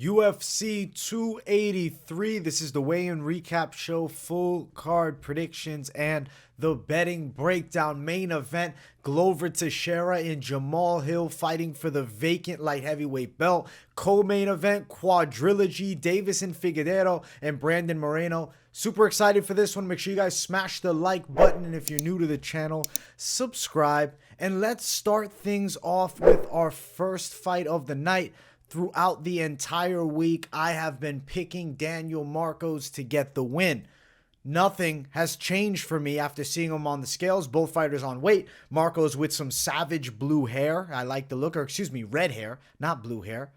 UFC 283. This is the weigh-in recap show, full card predictions, and the betting breakdown. Main event, Glover Teixeira and Jamal Hill fighting for the vacant light heavyweight belt. Co-main event, quadrilogy, Davis and Figueiredo and Brandon Moreno. Super excited for this one. Make sure you guys smash the like button, and if you're new to the channel, subscribe. And let's start things off with our first fight of the night. Throughout the entire week, I have been picking Daniel Marcos to get the win. Nothing has changed for me after seeing him on the scales. Both fighters on weight. Marcos with some savage blue hair. I like the look, or excuse me, red hair, not blue hair.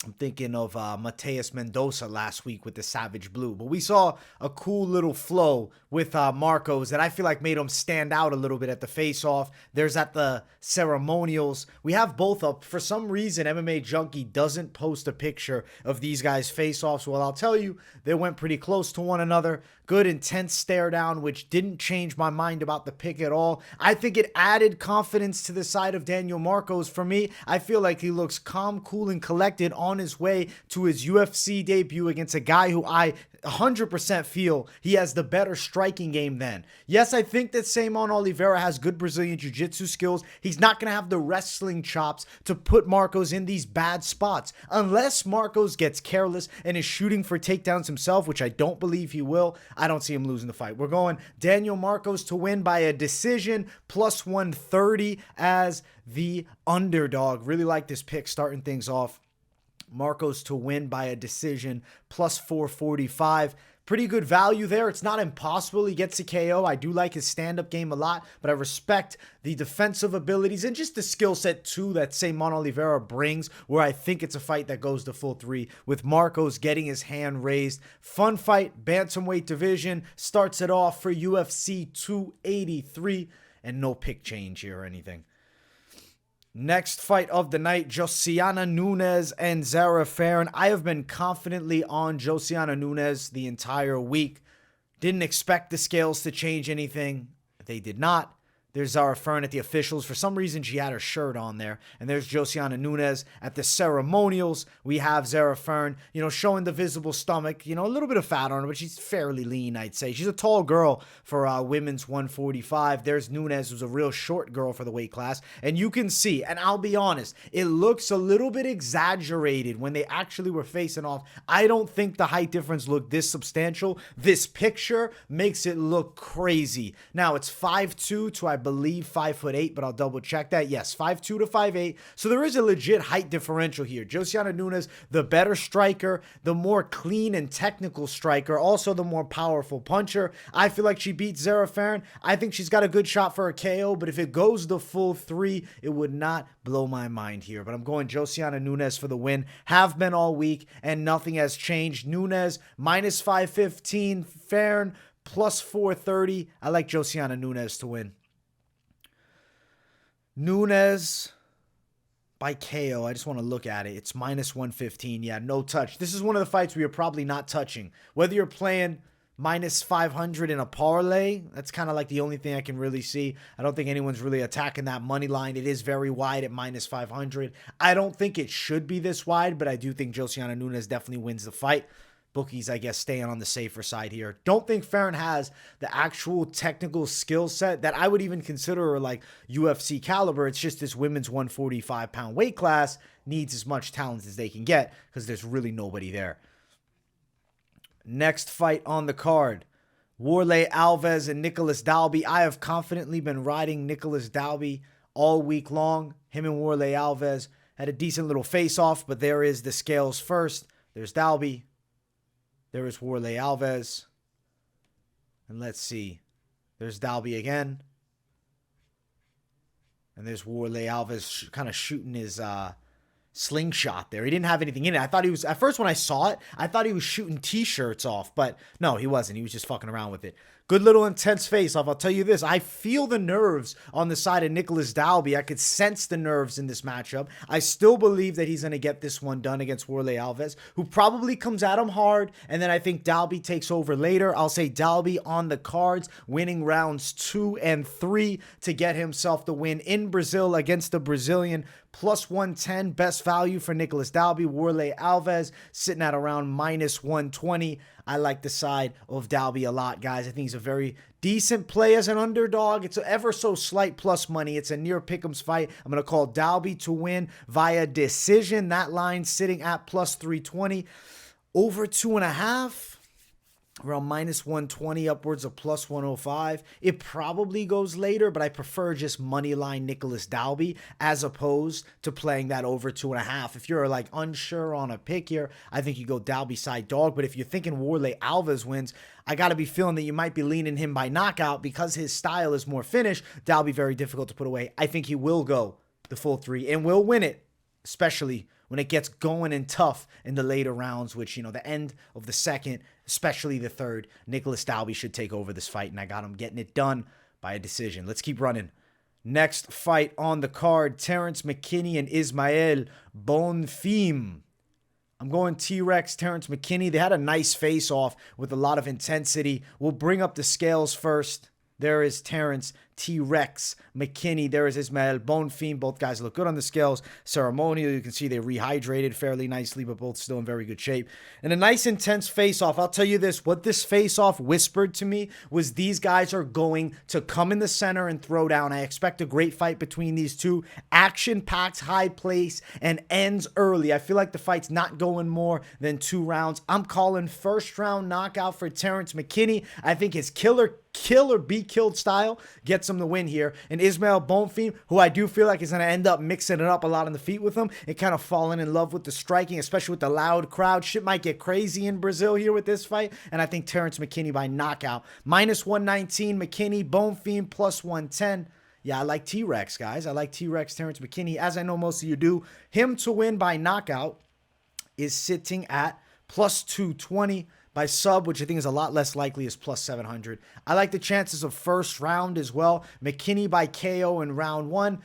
I'm thinking of Mateus Mendoza last week with the savage blue. But we saw a cool little flow with Marcos that I feel like made him stand out a little bit at the face-off. There's at the ceremonials. We have both up. For some reason, MMA Junkie doesn't post a picture of these guys' face-offs. Well, I'll tell you, they went pretty close to one another. Good, intense stare down, which didn't change my mind about the pick at all. I think it added confidence to the side of Daniel Marcos. For me, I feel like he looks calm, cool, and collected on his way to his UFC debut against a guy who I 100% feel he has the better striking game than. Yes, I think that Saimon Oliveira has good Brazilian Jiu-Jitsu skills. He's not going to have the wrestling chops to put Marcos in these bad spots. Unless Marcos gets careless and is shooting for takedowns himself, which I don't believe he will, I don't see him losing the fight. We're going Daniel Marcos to win by a decision, plus 130 as the underdog. Really like this pick starting things off. Marcos to win by a decision, plus 445. Pretty good value there. It's not impossible he gets a KO. I do like his stand-up game a lot, but I respect the defensive abilities and just the skill set too that Saimon Oliveira brings, where I think it's a fight that goes to full three with Marcos getting his hand raised. Fun fight, bantamweight division, starts it off for UFC 283, and no pick change here or anything. Next fight of the night, Josiane Nunes and Zarah Fairn. I have been confidently on Josiane Nunes the entire week. Didn't expect the scales to change anything. They did not. There's Zarah Fairn at the officials. For some reason, she had her shirt on there. And there's Josiane Nunes at the ceremonials. We have Zarah Fairn, showing the visible stomach. A little bit of fat on her, but she's fairly lean, I'd say. She's a tall girl for women's 145. There's Nunes, who's a real short girl for the weight class. And you can see, and I'll be honest, it looks a little bit exaggerated when they actually were facing off. I don't think the height difference looked this substantial. This picture makes it look crazy. Now, it's 5'2" to, I believe, 5'8", but I'll double check that. Yes, 5'2" to 5'8". So there is a legit height differential here. Josiane Nunes, the better striker, the more clean and technical striker, also the more powerful puncher. I feel like she beats Zarah Fairn. I think she's got a good shot for a KO, but if it goes the full three, it would not blow my mind here. But I'm going Josiane Nunes for the win. Have been all week, and nothing has changed. Nunes, minus 515. Fairn, plus 430. I like Josiane Nunes to win. Nunes by KO. I just want to look at it. It's minus 115. Yeah, no touch. This is one of the fights we are probably not touching. Whether you're playing minus 500 in a parlay, that's kind of like the only thing I can really see. I don't think anyone's really attacking that money line. It is very wide at minus 500. I don't think it should be this wide, but I do think Josiane Nunes definitely wins the fight. Bookies, I guess, staying on the safer side here. Don't think Fairn has the actual technical skill set that I would even consider like UFC caliber. It's just this women's 145-pound weight class needs as much talent as they can get because there's really nobody there. Next fight on the card, Warlley, Alves, and Nicolas Dalby. I have confidently been riding Nicolas Dalby all week long. Him and Warlley Alves had a decent little face-off, but there is the scales first. There's Dalby. There is Warlley Alves. And let's see. There's Dalby again. And there's Warlley Alves kind of shooting his slingshot there. He didn't have anything in it. I thought he was, at first when I saw it, I thought he was shooting t-shirts off. But no, he wasn't. He was just fucking around with it. Good little intense face-off. I'll tell you this. I feel the nerves on the side of Nicolas Dalby. I could sense the nerves in this matchup. I still believe that he's going to get this one done against Warlley Alves, who probably comes at him hard, and then I think Dalby takes over later. I'll say Dalby on the cards, winning rounds 2 and 3 to get himself the win in Brazil against the Brazilian. Plus 110, best value for Nicolas Dalby. Warlley Alves sitting at around minus 120. I like the side of Dalby a lot, guys. I think he's a very decent play as an underdog. It's ever so slight plus money. It's a near pick'ems fight. I'm going to call Dalby to win via decision. That line sitting at plus 320. Over 2.5. Around minus 120, upwards of plus 105. It probably goes later, but I prefer just money line Nicolas Dalby as opposed to playing that over 2.5. If you're like unsure on a pick here, I think you go Dalby side dog. But if you're thinking Warlley Alves wins, I got to be feeling that you might be leaning him by knockout because his style is more finish. Dalby very difficult to put away. I think he will go the full 3 and will win it, especially when it gets going and tough in the later rounds, which, you know, the end of the second, especially the third, Nicolas Dalby should take over this fight, and I got him getting it done by a decision. Let's keep running. Next fight on the card, Terrance McKinney and Ismael Bonfim. I'm going T-Rex, Terrance McKinney. They had a nice face-off with a lot of intensity. We'll bring up the scales first. There is Terrance T-Rex McKinney. There is Ismael Bonfim. Both guys look good on the scales. Ceremonial, you can see they rehydrated fairly nicely, but both still in very good shape. And a nice intense face-off. I'll tell you this, what this face-off whispered to me was these guys are going to come in the center and throw down. I expect a great fight between these two. Action-packed, high pace, and ends early. I feel like the fight's not going more than 2 rounds. I'm calling first-round knockout for Terrance McKinney. I think his kill or be killed style gets him the win here. And Ismael Bonfim, who I do feel like is going to end up mixing it up a lot on the feet with him and kind of falling in love with the striking, especially with the loud crowd. Shit might get crazy in Brazil here with this fight. And I think Terrance McKinney by knockout. Minus 119, McKinney, Bonfim plus 110. Yeah, I like T-Rex, guys. I like T-Rex, Terrance McKinney, as I know most of you do. Him to win by knockout is sitting at plus 220. By sub, which I think is a lot less likely, is plus 700. I like the chances of first round as well. McKinney by KO in round 1,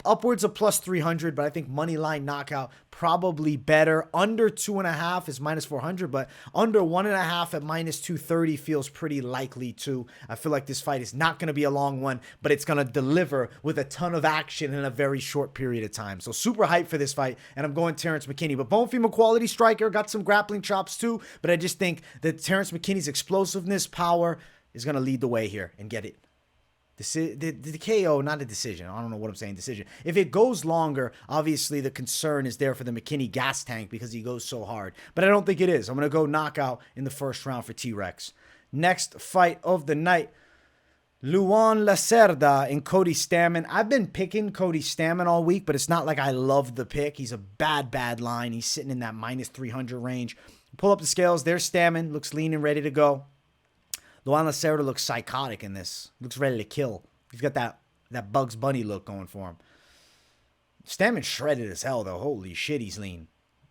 upwards of plus 300, but I think money line knockout probably better. Under 2.5 is minus 400, but under 1.5 at minus 230 feels pretty likely too. I feel like this fight is not going to be a long one, but it's going to deliver with a ton of action in a very short period of time. So super hyped for this fight, and I'm going Terrance McKinney. But Bonfim, a quality striker, got some grappling chops too, but I just think that Terrance McKinney's explosiveness, power is going to lead the way here and get it. The KO, not a decision. I don't know what I'm saying, decision. If it goes longer, obviously the concern is there for the McKinney gas tank because he goes so hard. But I don't think it is. I'm going to go knockout in the first round for T-Rex. Next fight of the night, Luan Lacerda and Cody Stamann. I've been picking Cody Stamann all week, but it's not like I love the pick. He's a bad line. He's sitting in that minus 300 range. Pull up the scales. There's Stamann. Looks lean and ready to go. Luan Lacerda looks psychotic in this. Looks ready to kill. He's got that Bugs Bunny look going for him. Stamann shredded as hell, though. Holy shit, he's lean.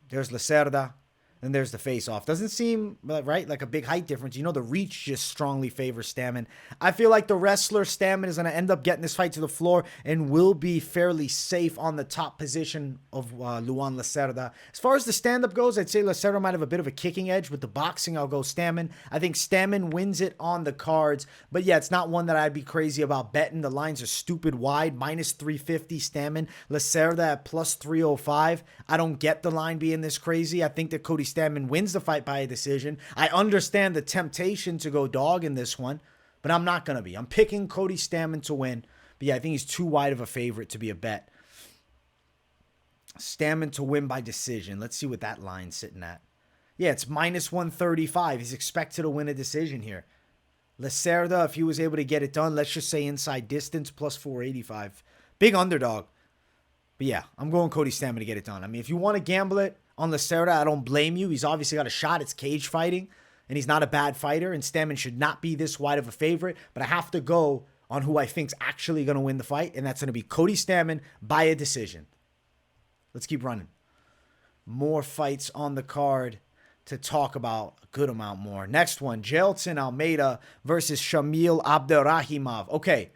There's Lacerda. And there's the face-off. Doesn't seem, right, like a big height difference. You know, the reach just strongly favors Stamann. I feel like the wrestler Stamann is going to end up getting this fight to the floor and will be fairly safe on the top position of Luan Lacerda. As far as the stand-up goes, I'd say Lacerda might have a bit of a kicking edge. With the boxing, I'll go Stamann. I think Stamann wins it on the cards. But yeah, it's not one that I'd be crazy about betting. The lines are stupid wide. Minus 350 Stamann. Lacerda at plus 305. I don't get the line being this crazy. I think that Cody Stamann wins the fight by a decision. I understand the temptation to go dog in this one, but I'm not going to be. I'm picking Cody Stamann to win. But yeah, I think he's too wide of a favorite to be a bet. Stamann to win by decision. Let's see what that line's sitting at. Yeah, it's minus 135. He's expected to win a decision here. Lacerda, if he was able to get it done, let's just say inside distance, plus 485. Big underdog. But yeah, I'm going Cody Stamann to get it done. I mean, if you want to gamble it on Lacerda, I don't blame you. He's obviously got a shot. It's cage fighting, and he's not a bad fighter, and Stamann should not be this wide of a favorite, but I have to go on who I think's actually going to win the fight, and that's going to be Cody Stamann by a decision. Let's keep running. More fights on the card. to talk about a good amount more. Next one, Jailton Almeida versus Shamil Abdurakhimov. Okay,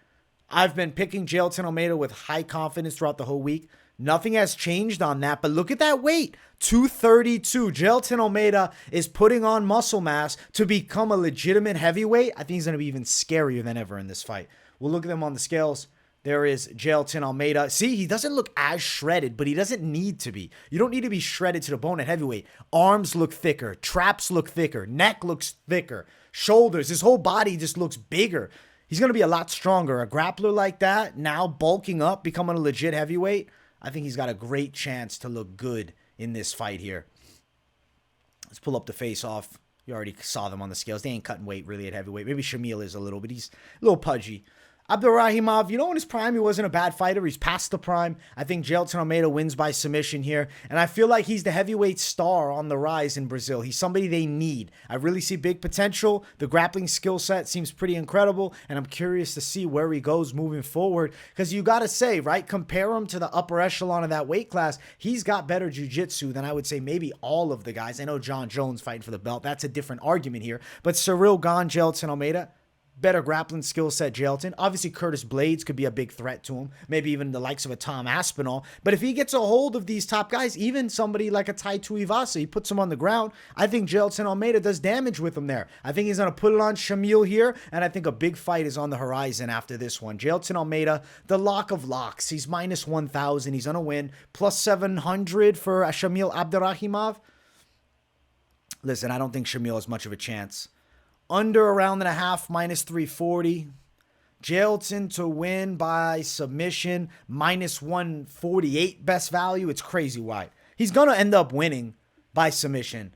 I've been picking Jailton Almeida with high confidence throughout the whole week. Nothing has changed on that, but look at that weight, 232. Jailton Almeida is putting on muscle mass to become a legitimate heavyweight. I think he's going to be even scarier than ever in this fight. We'll look at them on the scales. There is Jailton Almeida. See, he doesn't look as shredded, but he doesn't need to be. You don't need to be shredded to the bone at heavyweight. Arms look thicker. Traps look thicker. Neck looks thicker. Shoulders. His whole body just looks bigger. He's going to be a lot stronger. A grappler like that, now bulking up, becoming a legit heavyweight, I think he's got a great chance to look good in this fight here. Let's pull up the face-off. You already saw them on the scales. They ain't cutting weight really at heavyweight. Maybe Shamil is a little, but he's a little pudgy. Abdurakhimov, you know, in his prime, he wasn't a bad fighter. He's past the prime. I think Jailton Almeida wins by submission here. And I feel like he's the heavyweight star on the rise in Brazil. He's somebody they need. I really see big potential. The grappling skill set seems pretty incredible. And I'm curious to see where he goes moving forward. Because you got to say, right, compare him to the upper echelon of that weight class. He's got better jiu-jitsu than I would say maybe all of the guys. I know John Jones fighting for the belt. That's a different argument here. But Cyril Gane, Jailton Almeida, better grappling skill set, Jailton. Obviously, Curtis Blades could be a big threat to him. Maybe even the likes of a Tom Aspinall. But if he gets a hold of these top guys, even somebody like a Tai Tuivasa, he puts him on the ground, I think Jailton Almeida does damage with him there. I think he's going to put it on Shamil here, and I think a big fight is on the horizon after this one. Jailton Almeida, the lock of locks. He's minus 1,000. He's going to win. Plus 700 for Shamil Abdurakhimov. Listen, I don't think Shamil has much of a chance. Under a round and a half, minus 340. Jailton to win by submission, minus 148 best value. It's crazy wide. He's going to end up winning by submission.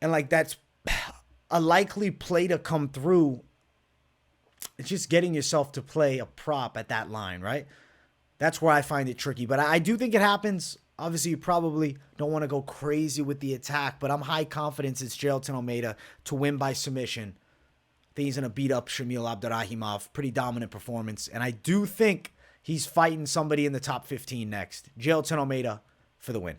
And like that's a likely play to come through. It's just getting yourself to play a prop at that line, right? That's where I find it tricky. But I do think it happens. Obviously, you probably don't want to go crazy with the attack, but I'm high confidence it's Jailton Almeida to win by submission. I think he's going to beat up Shamil Abdurakhimov. Pretty dominant performance. And I do think he's fighting somebody in the top 15 next. Jailton Almeida for the win.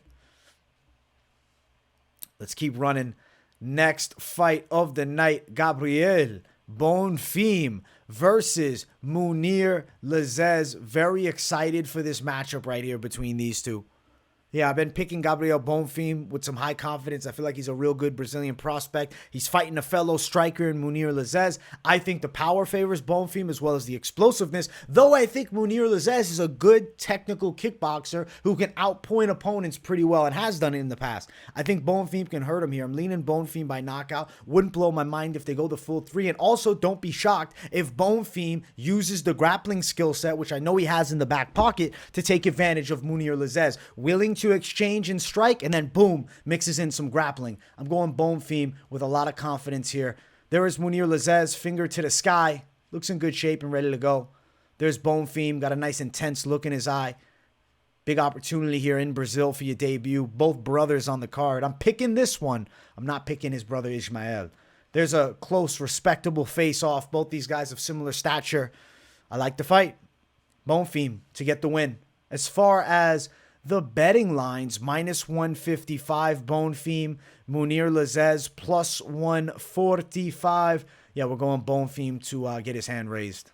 Let's keep running. Next fight of the night, Gabriel Bonfim versus Mounir Lazzez. Very excited for this matchup right here between these two. Yeah, I've been picking Gabriel Bonfim with some high confidence. I feel like he's a real good Brazilian prospect. He's fighting a fellow striker in Mounir Lazzez. I think the power favors Bonfim as well as the explosiveness, though I think Mounir Lazzez is a good technical kickboxer who can outpoint opponents pretty well and has done it in the past. I think Bonfim can hurt him here. I'm leaning Bonfim by knockout. Wouldn't blow my mind if they go the full 3. And also, don't be shocked if Bonfim uses the grappling skill set, which I know he has in the back pocket, to take advantage of Mounir Lazzez. Willing to exchange and strike, and then boom, mixes in some grappling. I'm going Bonfim with a lot of confidence here. There is Mounir Lazzez, finger to the sky. Looks in good shape and ready to go. There's Bonfim, got a nice intense look in his eye. Big opportunity here in Brazil for your debut. Both brothers on the card. I'm picking this one. I'm not picking his brother Ismael. There's a close, respectable face-off. Both these guys of similar stature. I like the fight. Bonfim to get the win. As far as the betting lines, minus 155 Bonfim, Mounir Lazzez plus 145. Yeah, we're going Bonfim to get his hand raised.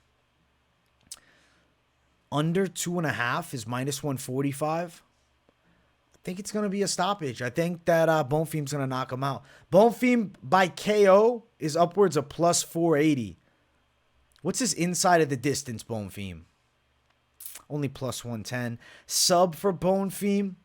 Under 2.5 is minus 145. I think it's going to be a stoppage. I think that Bonfim's going to knock him out. Bonfim by KO is upwards of plus 480. What's his inside of the distance, Bonfim? Only plus 110. Sub for Bonfim,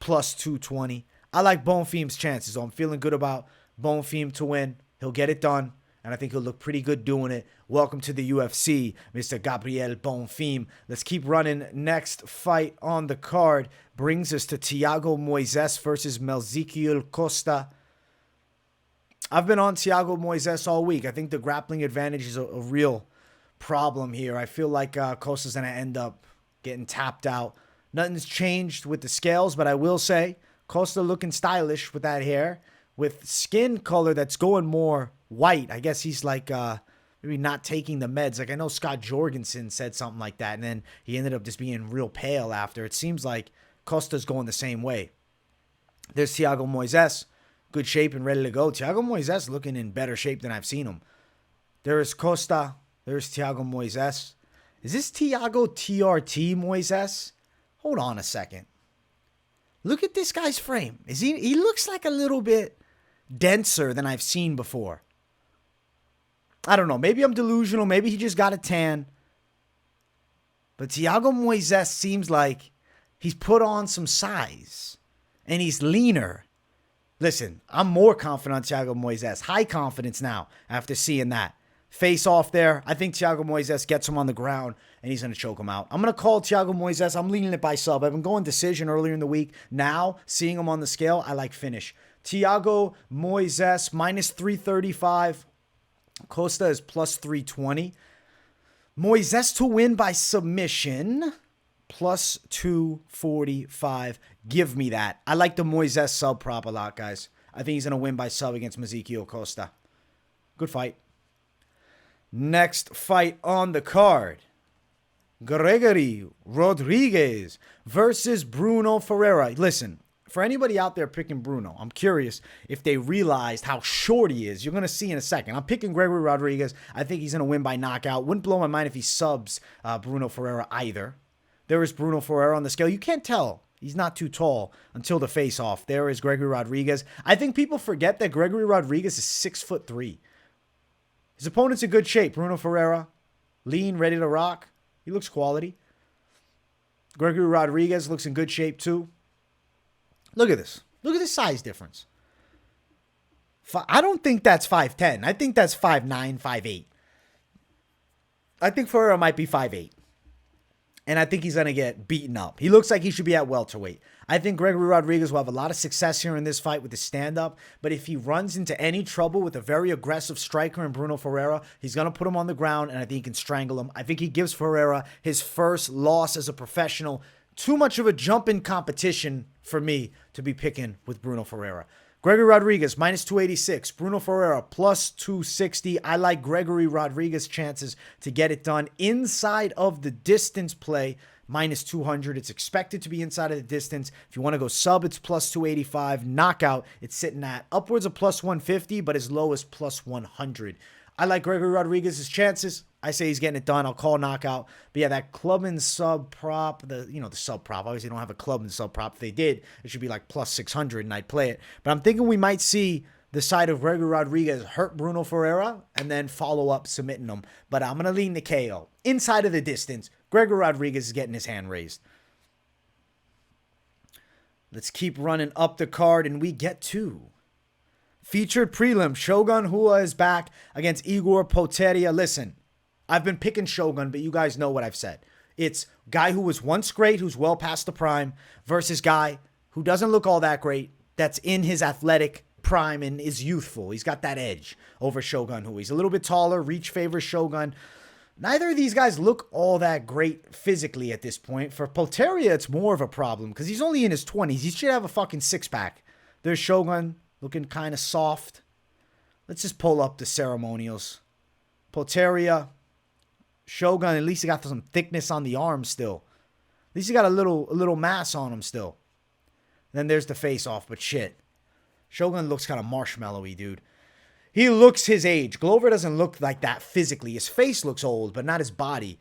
plus 220. I like Bonfim's chances, so I'm feeling good about Bonfim to win. He'll get it done, and I think he'll look pretty good doing it. Welcome to the UFC, Mr. Gabriel Bonfim. Let's keep running. Next fight on the card brings us to Thiago Moisés versus Melquizael Costa. I've been on Thiago Moisés all week. I think the grappling advantage is a real problem here. I feel like Costa's going to end up getting tapped out. Nothing's changed with the scales, but I will say Costa looking stylish with that hair, with skin color that's going more white. I guess he's like maybe not taking the meds. Like I know Scott Jorgensen said something like that, and then he ended up just being real pale after. It seems like Costa's going the same way. There's Thiago Moisés. good shape and ready to go. Thiago Moisés looking in better shape than I've seen him. There is Costa. There's Thiago Moisés. Is this Thiago TRT Moisés? Hold on a second. Look at this guy's frame. He looks like a little bit denser than I've seen before. I don't know. Maybe I'm delusional. Maybe he just got a tan. But Thiago Moisés seems like he's put on some size. And he's leaner. Listen, I'm more confident on Thiago Moisés. High confidence now after seeing that. Face off there. I think Thiago Moisés gets him on the ground and he's going to choke him out. I'm going to call Thiago Moisés. I'm leaning it by sub. I've been going decision earlier in the week. Now, seeing him on the scale, I like finish. Thiago Moisés, minus 335. Costa is plus 320. Moisés to win by submission, plus 245. Give me that. I like the Moisés sub prop a lot, guys. I think he's going to win by sub against Ezequiel Costa. Good fight. Next fight on the card. Gregory Rodriguez versus Bruno Ferreira. Listen, for anybody out there picking Bruno, I'm curious if they realized how short he is. You're going to see in a second. I'm picking Gregory Rodriguez. I think he's going to win by knockout. Wouldn't blow my mind if he subs Bruno Ferreira either. There is Bruno Ferreira on the scale. You can't tell. He's not too tall until the face-off. There is Gregory Rodriguez. I think people forget that Gregory Rodriguez is 6'3". His opponent's in good shape. Bruno Ferreira, lean, ready to rock. He looks quality. Gregory Rodriguez looks in good shape too. Look at this. Look at the size difference. I don't think that's 5'10". I think that's 5'9", 5'8". I think Ferreira might be 5'8". And I think he's going to get beaten up. He looks like he should be at welterweight. I think Gregory Rodriguez will have a lot of success here in this fight with the stand-up. But if he runs into any trouble with a very aggressive striker in Bruno Ferreira, he's going to put him on the ground, and I think he can strangle him. I think he gives Ferreira his first loss as a professional. Too much of a jump in competition for me to be picking with Bruno Ferreira. Gregory Rodriguez, minus 286. Bruno Ferreira, plus 260. I like Gregory Rodriguez's chances to get it done inside of the distance play, minus 200. It's expected to be inside of the distance. If you want to go sub, it's plus 285. Knockout, it's sitting at upwards of plus 150, but as low as plus 100. I like Gregory Rodriguez's chances. I say he's getting it done. I'll call knockout. But yeah, that club and sub prop, the sub prop. Obviously, they don't have a club and sub prop. If they did, it should be like plus 600 and I'd play it. But I'm thinking we might see the side of Gregory Rodriguez hurt Bruno Ferreira and then follow up submitting him. But I'm going to lean the KO. Inside of the distance, Gregory Rodriguez is getting his hand raised. Let's keep running up the card and we get to featured prelim. Shogun Rua is back against Igor Poteria. Listen, I've been picking Shogun, but you guys know what I've said. It's guy who was once great, who's well past the prime, versus guy who doesn't look all that great, that's in his athletic prime and is youthful. He's got that edge over Shogun Rua. He's a little bit taller, reach favors Shogun. Neither of these guys look all that great physically at this point. For Poteria, it's more of a problem because he's only in his 20s. He should have a fucking six-pack. There's Shogun looking kind of soft. Let's just pull up the ceremonials. Poteria, Shogun, at least he got some thickness on the arm still. At least he got a little mass on him still. Then there's the face-off, but shit. Shogun looks kind of marshmallowy, dude. He looks his age. Glover doesn't look like that physically. His face looks old, but not his body.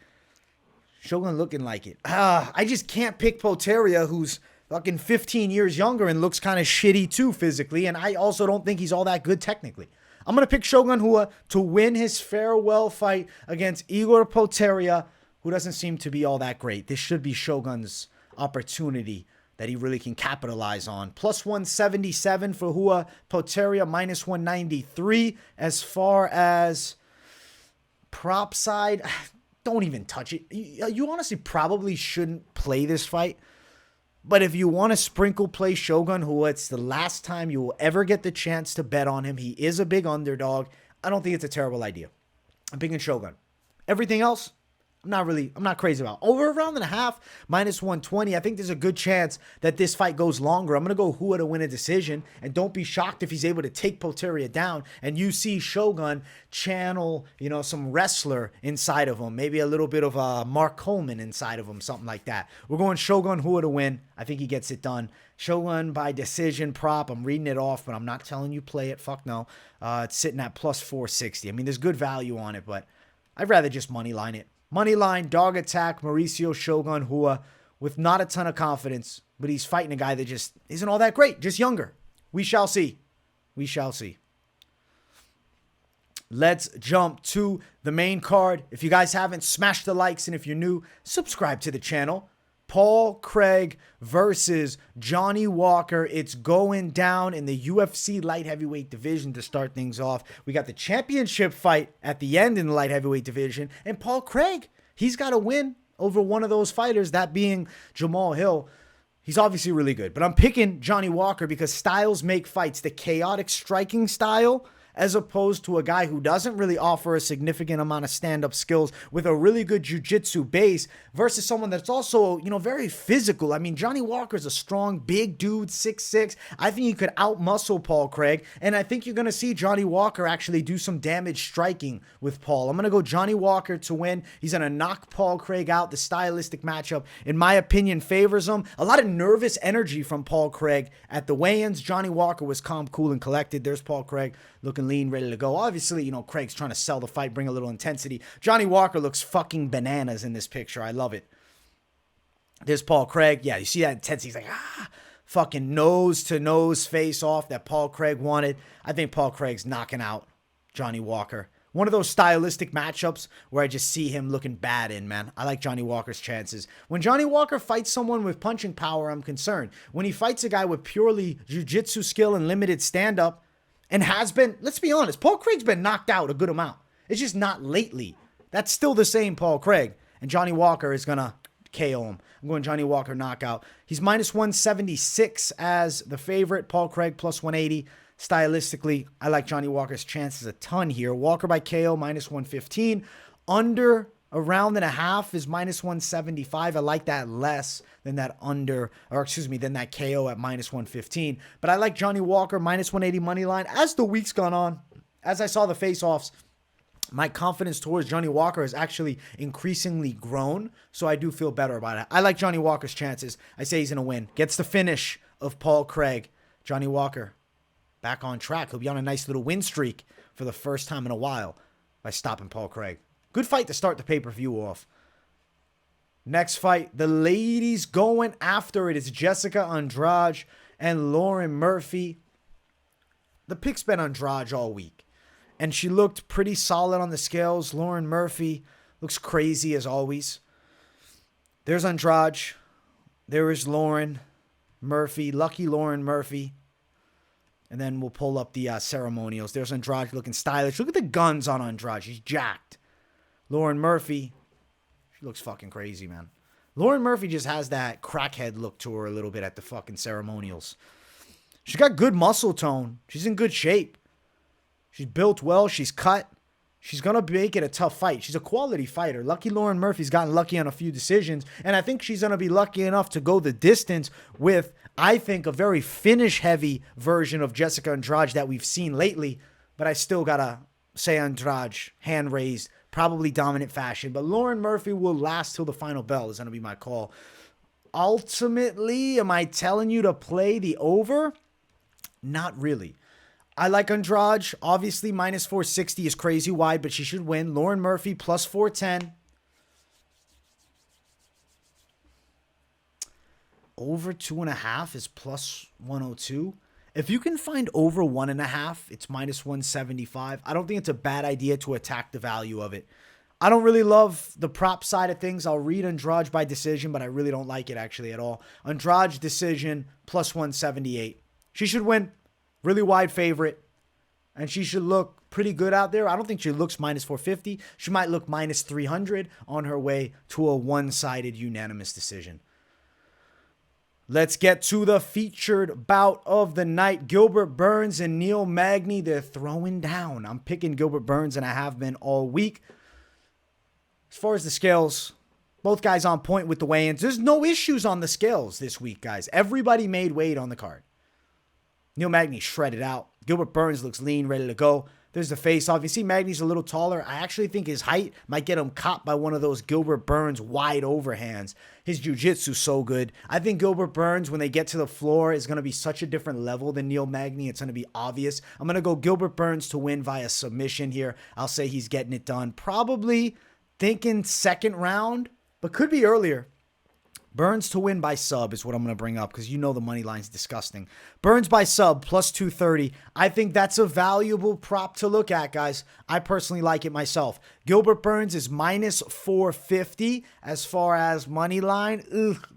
Shogun looking like it. I just can't pick Poteria, who's fucking 15 years younger and looks kind of shitty too physically, and I also don't think he's all that good technically. I'm going to pick Shogun Rua to win his farewell fight against Igor Poteria, who doesn't seem to be all that great. This should be Shogun's opportunity that he really can capitalize on. Plus 177 for Rua. Poteria minus 193. As far as prop side, don't even touch it. You honestly probably shouldn't play this fight. But if you want to sprinkle play Shogun Rua, it's the last time you will ever get the chance to bet on him. He is a big underdog. I don't think it's a terrible idea. I'm picking Shogun. Everything else, I'm not crazy about. Over a round and a half, minus 120. I think there's a good chance that this fight goes longer. I'm going to go Hua to win a decision. And don't be shocked if he's able to take Poteria down and you see Shogun channel, some wrestler inside of him. Maybe a little bit of Mark Coleman inside of him, something like that. We're going Shogun Hua to win. I think he gets it done. Shogun by decision prop. I'm reading it off, but I'm not telling you play it. Fuck no. It's sitting at plus 460. I mean, there's good value on it, but I'd rather just money line it. Money line, dog attack, Mauricio Shogun Hua with not a ton of confidence, but he's fighting a guy that just isn't all that great, just younger. We shall see. We shall see. Let's jump to the main card. If you guys haven't, smash the likes, and if you're new, subscribe to the channel. Paul Craig versus Johnny Walker. It's going down in the UFC light heavyweight division to start things off. We got the championship fight at the end in the light heavyweight division. And Paul Craig, he's got to win over one of those fighters, that being Jamal Hill. He's obviously really good. But I'm picking Johnny Walker because styles make fights. The chaotic striking style, as opposed to a guy who doesn't really offer a significant amount of stand-up skills with a really good jiu-jitsu base versus someone that's also, very physical. I mean, Johnny Walker's a strong, big dude, 6'6". I think he could out-muscle Paul Craig, and I think you're going to see Johnny Walker actually do some damage striking with Paul. I'm going to go Johnny Walker to win. He's going to knock Paul Craig out. The stylistic matchup, in my opinion, favors him. A lot of nervous energy from Paul Craig at the weigh-ins. Johnny Walker was calm, cool, and collected. There's Paul Craig looking lean, ready to go. Obviously, Craig's trying to sell the fight, bring a little intensity. Johnny Walker looks fucking bananas in this picture. I love it. There's Paul Craig. Yeah, you see that intensity. He's like, fucking nose-to-nose face-off that Paul Craig wanted. I think Paul Craig's knocking out Johnny Walker. One of those stylistic matchups where I just see him looking bad in, man. I like Johnny Walker's chances. When Johnny Walker fights someone with punching power, I'm concerned. When he fights a guy with purely jiu-jitsu skill and limited stand-up, and has been, let's be honest, Paul Craig's been knocked out a good amount. It's just not lately. That's still the same Paul Craig. And Johnny Walker is going to KO him. I'm going Johnny Walker knockout. He's minus 176 as the favorite. Paul Craig plus 180. Stylistically, I like Johnny Walker's chances a ton here. Walker by KO minus 115. Under a round and a half is minus 175. I like that less than that than that KO at minus 115. But I like Johnny Walker minus 180 money line. As the week's gone on, as I saw the face-offs, my confidence towards Johnny Walker has actually increasingly grown. So I do feel better about it. I like Johnny Walker's chances. I say he's going to win. Gets the finish of Paul Craig. Johnny Walker back on track. He'll be on a nice little win streak for the first time in a while by stopping Paul Craig. Good fight to start the pay-per-view off. Next fight, the ladies going after it is Jessica Andrade and Lauren Murphy. The pick's been Andrade all week, and she looked pretty solid on the scales. Lauren Murphy looks crazy as always. There's Andrade. There is Lauren Murphy. Lucky Lauren Murphy. And then we'll pull up the ceremonials. There's Andrade looking stylish. Look at the guns on Andrade. She's jacked. Lauren Murphy, she looks fucking crazy, man. Lauren Murphy just has that crackhead look to her a little bit at the fucking ceremonials. She's got good muscle tone. She's in good shape. She's built well. She's cut. She's going to make it a tough fight. She's a quality fighter. Lucky Lauren Murphy's gotten lucky on a few decisions, and I think she's going to be lucky enough to go the distance with, I think, a very finish-heavy version of Jessica Andrade that we've seen lately, but I still got to say Andrade, hand raised, probably dominant fashion. But Lauren Murphy will last till the final bell is going to be my call. Ultimately, am I telling you to play the over? Not really. I like Andrade. Obviously, minus 460 is crazy wide, but she should win. Lauren Murphy plus 410. Over 2.5 is plus 102. If you can find over 1.5, it's minus 175. I don't think it's a bad idea to attack the value of it. I don't really love the prop side of things. I'll read Andrade by decision, but I really don't like it actually at all. Andrade decision plus 178. She should win. Really wide favorite. And she should look pretty good out there. I don't think she looks minus 450. She might look minus 300 on her way to a one-sided unanimous decision. Let's get to the featured bout of the night. Gilbert Burns and Neil Magny, they're throwing down. I'm picking Gilbert Burns, and I have been all week. As far as the scales, both guys on point with the weigh-ins. There's no issues on the scales this week, guys. Everybody made weight on the card. Neil Magny shredded out. Gilbert Burns looks lean, ready to go. There's the face-off. You see Magny's a little taller. I actually think his height might get him caught by one of those Gilbert Burns wide overhands. His jiu-jitsu's so good. I think Gilbert Burns, when they get to the floor, is going to be such a different level than Neil Magny. It's going to be obvious. I'm going to go Gilbert Burns to win via submission here. I'll say he's getting it done. Probably thinking second round, but could be earlier. Burns to win by sub is what I'm going to bring up because you know the money line's disgusting. Burns by sub plus 230. I think that's a valuable prop to look at, guys. I personally like it myself. Gilbert Burns is minus 450 as far as money line.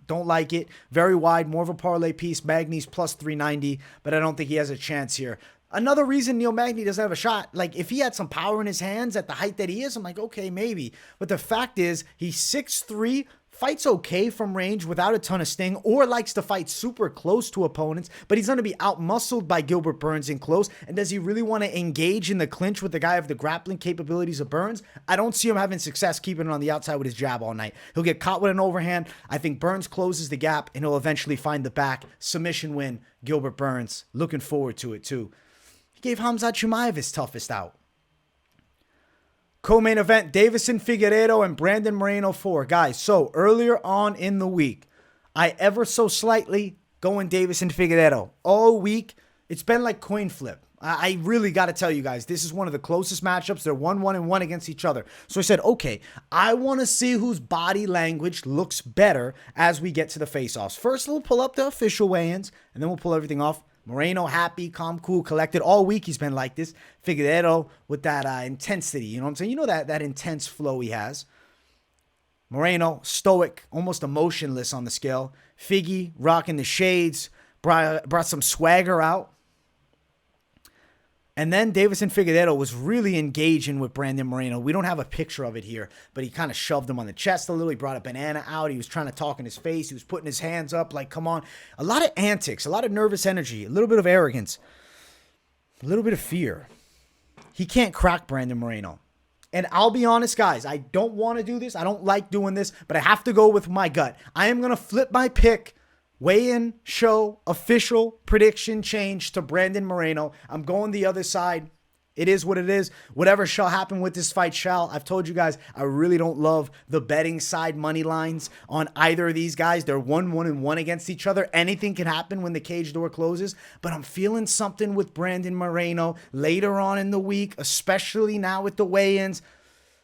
Don't like it. Very wide, more of a parlay piece. Magny's plus 390, but I don't think he has a chance here. Another reason Neil Magny doesn't have a shot, like if he had some power in his hands at the height that he is, I'm like, okay, maybe. But the fact is, he's 6'3", fights okay from range without a ton of sting, or likes to fight super close to opponents, but he's going to be out-muscled by Gilbert Burns in close. And does he really want to engage in the clinch with the guy of the grappling capabilities of Burns? I don't see him having success keeping it on the outside with his jab all night. He'll get caught with an overhand. I think Burns closes the gap, and he'll eventually find the back. Submission win, Gilbert Burns. Looking forward to it, too. He gave Khamzat Chimaev his toughest out. Co-main event, Deiveson Figueiredo and Brandon Moreno 4. Guys, so earlier on in the week, I ever so slightly going Deiveson Figueiredo. All week, it's been like coin flip. I really got to tell you guys, this is one of the closest matchups. They're 1-1-1 against each other. So I said, okay, I want to see whose body language looks better as we get to the face-offs. First, we'll pull up the official weigh-ins, and then we'll pull everything off. Moreno happy, calm, cool, collected. All week he's been like this. Figueiredo with that intensity. You know what I'm saying? You know that intense flow he has. Moreno, stoic, almost emotionless on the scale. Figgy, rocking the shades. Brought some swagger out. And then Deiveson Figueiredo was really engaging with Brandon Moreno. We don't have a picture of it here, but he kind of shoved him on the chest a little. He brought a banana out. He was trying to talk in his face. He was putting his hands up like, come on. A lot of antics, a lot of nervous energy, a little bit of arrogance, a little bit of fear. He can't crack Brandon Moreno. And I'll be honest, guys, I don't want to do this. I don't like doing this, but I have to go with my gut. I am going to flip my pick. Weigh-in, show, official, prediction change to Brandon Moreno. I'm going the other side. It is what it is. Whatever shall happen with this fight shall. I've told you guys, I really don't love the betting side money lines on either of these guys. They're 1-1-1 against each other. Anything can happen when the cage door closes. But I'm feeling something with Brandon Moreno later on in the week, especially now with the weigh-ins.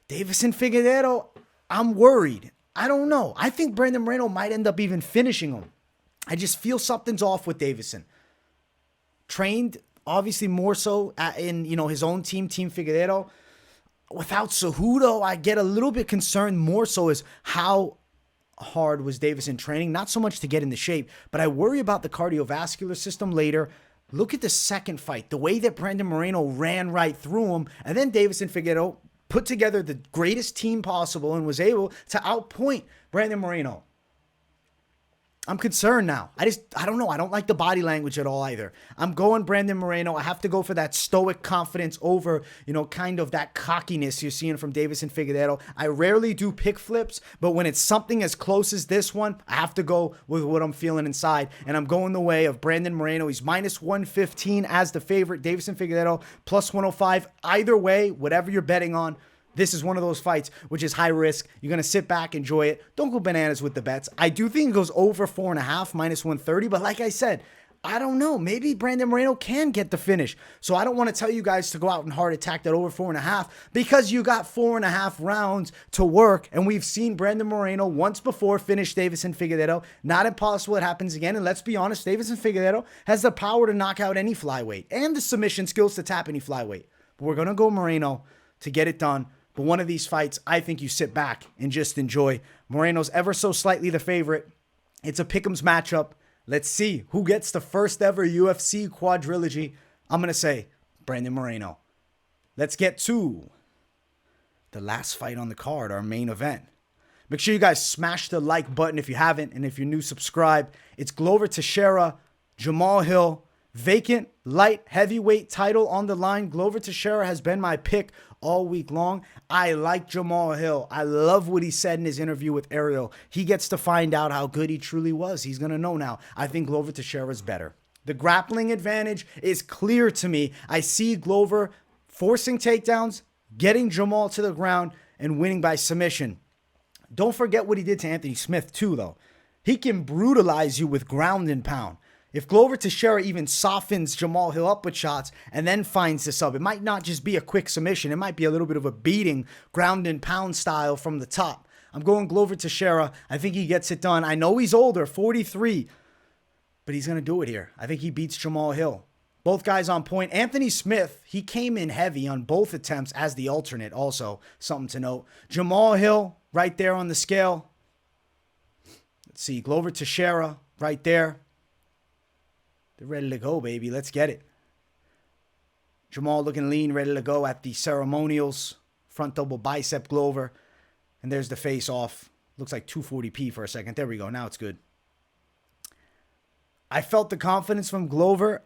Deiveson Figueiredo, I'm worried. I don't know. I think Brandon Moreno might end up even finishing him. I just feel something's off with Deiveson. Trained, obviously, more so in his own team, Team Figueiredo. Without Cejudo, I get a little bit concerned more so as how hard was Deiveson training. Not so much to get into shape, but I worry about the cardiovascular system later. Look at the second fight. The way that Brandon Moreno ran right through him. And then Deiveson Figueiredo put together the greatest team possible and was able to outpoint Brandon Moreno. I'm concerned now. I don't know. I don't like the body language at all either. I'm going Brandon Moreno. I have to go for that stoic confidence over, kind of that cockiness you're seeing from Deiveson Figueiredo. I rarely do pick flips, but when it's something as close as this one, I have to go with what I'm feeling inside. And I'm going the way of Brandon Moreno. He's minus 115 as the favorite. Deiveson Figueiredo plus 105. Either way, whatever you're betting on, this is one of those fights which is high risk. You're going to sit back, enjoy it. Don't go bananas with the bets. I do think it goes over 4.5, minus 130. But like I said, I don't know. Maybe Brandon Moreno can get the finish. So I don't want to tell you guys to go out and hard attack that over 4.5 because you got 4.5 rounds to work. And we've seen Brandon Moreno once before finish Deiveson Figueiredo. Not impossible it happens again. And let's be honest, Deiveson Figueiredo has the power to knock out any flyweight and the submission skills to tap any flyweight. But we're going to go Moreno to get it done. But one of these fights, I think you sit back and just enjoy. Moreno's ever so slightly the favorite. It's a pick'ems matchup. Let's see who gets the first ever UFC quadrilogy. I'm going to say Brandon Moreno. Let's get to the last fight on the card, our main event. Make sure you guys smash the like button if you haven't. And if you're new, subscribe. It's Glover Teixeira, Jamal Hill, Vacant light heavyweight title on the line. Glover Teixeira has been my pick all week long. I like Jamal Hill. I love what he said in his interview with Ariel. He gets to find out how good he truly was. He's going to know now. I think Glover Teixeira is better. The grappling advantage is clear to me. I see Glover forcing takedowns, getting Jamal to the ground, and winning by submission. Don't forget what he did to Anthony Smith too, though. He can brutalize you with ground and pound. If Glover Teixeira even softens Jamal Hill up with shots and then finds the sub, it might not just be a quick submission. It might be a little bit of a beating, ground and pound style from the top. I'm going Glover Teixeira. I think he gets it done. I know he's older, 43, but he's going to do it here. I think he beats Jamal Hill. Both guys on point. Anthony Smith, he came in heavy on both attempts as the alternate. Also, something to note. Jamal Hill, right there on the scale. Let's see, Glover Teixeira, right there. They're ready to go, baby. Let's get it. Jamal looking lean, ready to go at the ceremonials. Front double bicep Glover. And there's the face off. Looks like 240p for a second. There we go. Now it's good. I felt the confidence from Glover.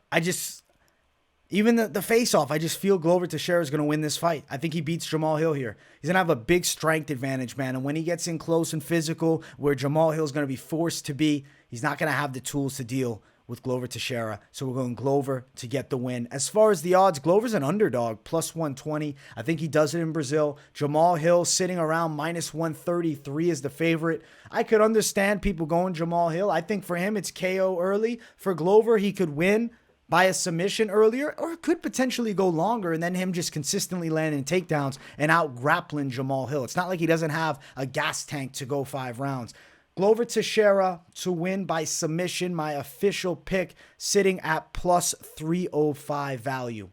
Even the face-off, I just feel Glover Teixeira is going to win this fight. I think he beats Jamal Hill here. He's going to have a big strength advantage, man. And when he gets in close and physical, where Jamal Hill is going to be forced to be, he's not going to have the tools to deal with Glover Teixeira. So we're going Glover to get the win. As far as the odds, Glover's an underdog, plus 120. I think he does it in Brazil. Jamal Hill sitting around minus 133 is the favorite. I could understand people going Jamal Hill. I think for him, it's KO early. For Glover, he could win by a submission earlier, or it could potentially go longer and then him just consistently landing takedowns and out grappling Jamal Hill. It's not like he doesn't have a gas tank to go 5 rounds. Glover Teixeira to win by submission, my official pick, sitting at plus 305 value.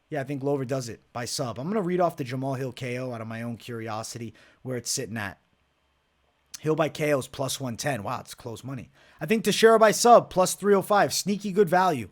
Yeah, I think Glover does it by sub. I'm going to read off the Jamal Hill KO out of my own curiosity where it's sitting at. Hill by KO is plus 110. Wow, it's close money. I think Teixeira by sub, plus 305. Sneaky good value.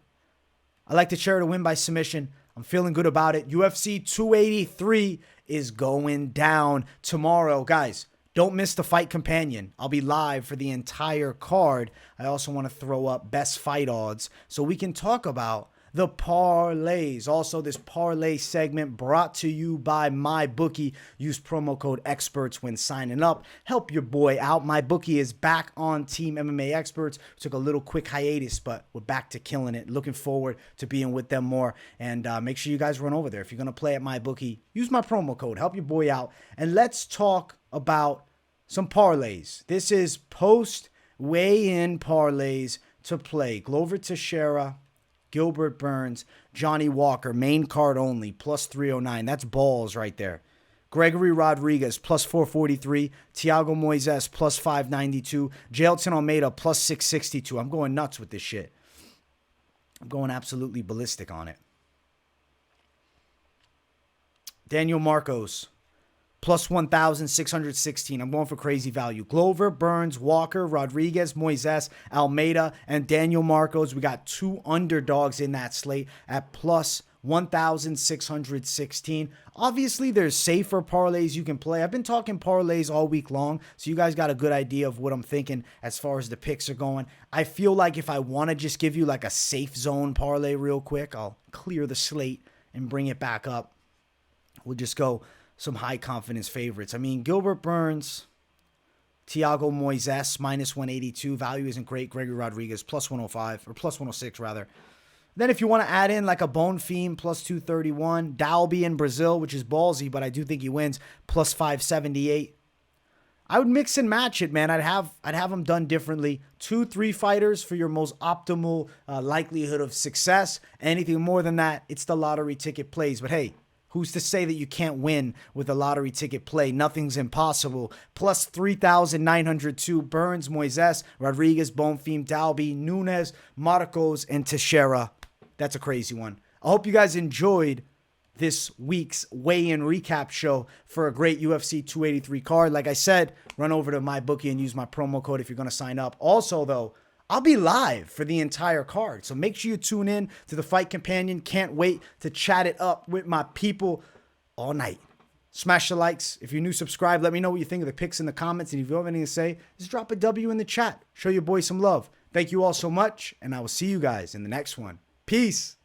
I like Teixeira to win by submission. I'm feeling good about it. UFC 283 is going down tomorrow. Guys, don't miss the fight companion. I'll be live for the entire card. I also want to throw up best fight odds so we can talk about the parlays. Also, this parlay segment brought to you by MyBookie. Use promo code EXPERTS when signing up. Help your boy out. MyBookie is back on Team MMA Experts. Took a little quick hiatus, but we're back to killing it. Looking forward to being with them more. And make sure you guys run over there. If you're going to play at MyBookie, use my promo code. Help your boy out. And let's talk about some parlays. This is post weigh-in parlays to play. Glover Teixeira, Gilbert Burns, Johnny Walker, main card only, plus 309. That's balls right there. Gregory Rodriguez, plus 443. Thiago Moisés, plus 592. Jailton Almeida, plus 662. I'm going nuts with this shit. I'm going absolutely ballistic on it. Daniel Marcos, plus 1,616. I'm going for crazy value. Glover, Burns, Walker, Rodriguez, Moisés, Almeida, and Daniel Marcos. We got 2 underdogs in that slate at plus 1,616. Obviously, there's safer parlays you can play. I've been talking parlays all week long, so you guys got a good idea of what I'm thinking as far as the picks are going. I feel like if I want to just give you like a safe zone parlay real quick, I'll clear the slate and bring it back up. We'll just go some high confidence favorites. I mean, Gilbert Burns, Thiago Moisés, minus 182. Value isn't great. Gregory Rodriguez, plus 105, or plus 106 rather. Then if you want to add in like a Bonfim, plus 231. Dalby in Brazil, which is ballsy, but I do think he wins, plus 578. I would mix and match it, man. I'd have them done differently. 2-3 fighters for your most optimal likelihood of success. Anything more than that, it's the lottery ticket plays. But hey, who's to say that you can't win with a lottery ticket play? Nothing's impossible. Plus 3,902. Burns, Moisés, Rodriguez, Bonfim, Dalby, Nunes, Marcos, and Teixeira. That's a crazy one. I hope you guys enjoyed this week's weigh-in recap show for a great UFC 283 card. Like I said, run over to MyBookie and use my promo code if you're going to sign up. Also, though, I'll be live for the entire card, so make sure you tune in to the Fight Companion. Can't wait to chat it up with my people all night. Smash the likes. If you're new, subscribe. Let me know what you think of the picks in the comments, and if you have anything to say, just drop a W in the chat. Show your boy some love. Thank you all so much, and I will see you guys in the next one. Peace.